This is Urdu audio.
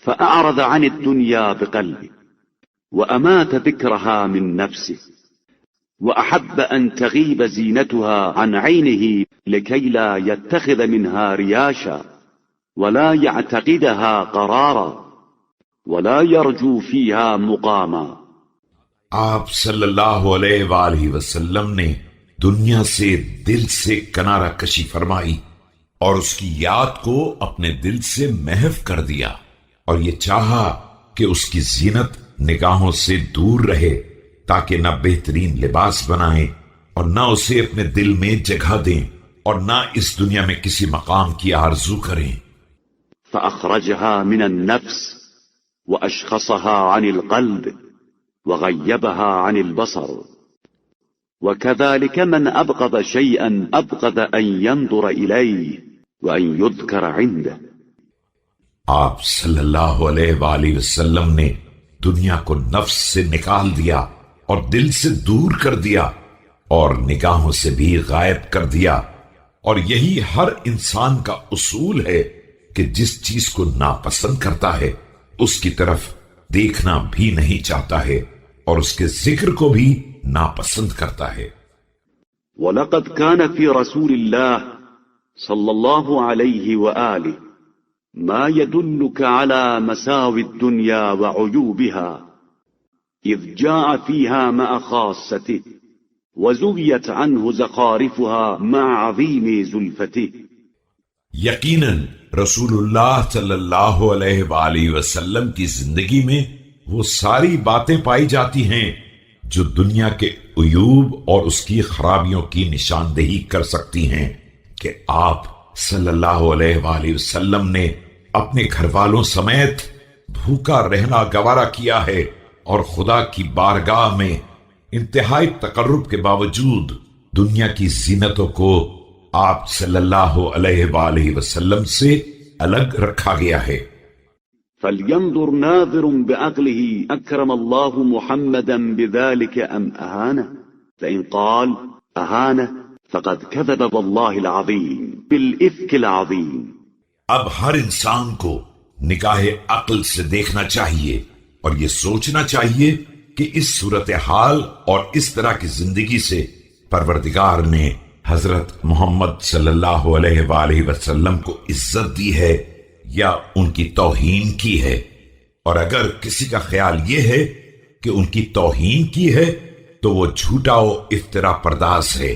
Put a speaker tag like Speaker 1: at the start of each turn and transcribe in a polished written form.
Speaker 1: فأعرض عن الدنيا بقلبه وأمات ذكرها من نفسه وأحب أن تغيب زينتها عن عينه لكي لا يتخذ منها رياشا ولا يعتقدها قرارا ولا يرجو فيها مقاما۔
Speaker 2: آپ صلی اللہ علیہ وآلہ وسلم نے دنیا سے دل سے کنارہ کشی فرمائی اور اس کی یاد کو اپنے دل سے محو کر دیا، اور یہ چاہا کہ اس کی زینت نگاہوں سے دور رہے تاکہ نہ بہترین لباس بنائیں اور نہ اسے اپنے دل میں جگہ دیں اور نہ اس دنیا میں کسی مقام کی آرزو کریں۔
Speaker 1: فأخرجها من النفس وأشخصها عن القلب وغيبها عن البصر، وكذلك من أبغض شيئا أبغض أن ينظر إليه وأن يذكر عنده۔
Speaker 2: آپ صلی اللہ علیہ وآلہ وسلم نے دنیا کو نفس سے نکال دیا اور دل سے دور کر دیا اور نگاہوں سے بھی غائب کر دیا، اور یہی ہر انسان کا اصول ہے کہ جس چیز کو ناپسند کرتا ہے اس کی طرف دیکھنا بھی نہیں چاہتا ہے اور اس کے ذکر کو بھی ناپسند کرتا ہے۔
Speaker 1: وَلَقَدْ كَانَ فِي رَسُولِ اللَّهِ صَلَّى اللَّهُ عَلَيْهِ وَآلِهِ ما يدلك على مساوي الدنيا وعيوبها إذ جاء فيها مع خاصته وزويت عنه زخارفها مع عظيم زلفته۔
Speaker 2: یقیناً رسول اللہ صلی اللہ علیہ وآلہ وسلم کی زندگی میں وہ ساری باتیں پائی جاتی ہیں جو دنیا کے عیوب اور اس کی خرابیوں کی نشاندہی کر سکتی ہیں کہ آپ صلی اللہ علیہ وآلہ وسلم نے اپنے گھر والوں سمیت بھوکا رہنا گوارا کیا ہے، اور خدا کی بارگاہ میں انتہائی تقرب کے باوجود دنیا کی زینتوں کو آپ صلی اللہ علیہ وآلہ وسلم سے الگ رکھا گیا ہے۔
Speaker 1: فَلْيَنْظُرْ نَاظِرٌ بِعَقْلِهِ أَكْرَمَ اللَّهُ مُحَمَّدًا بِذَلِكَ أَمْ أَهَانَهُ فَإِنْ قَالَ أَهَانَهُ فقد كذب والله العظيم بالإفك العظيم۔
Speaker 2: اب ہر انسان کو نگاہ عقل سے دیکھنا چاہیے اور یہ سوچنا چاہیے کہ اس صورتحال اور اس طرح کی زندگی سے پروردگار نے حضرت محمد صلی اللہ علیہ وآلہ وسلم کو عزت دی ہے یا ان کی توہین کی ہے، اور اگر کسی کا خیال یہ ہے کہ ان کی توہین کی ہے تو وہ جھوٹا و افترا پرداز ہے۔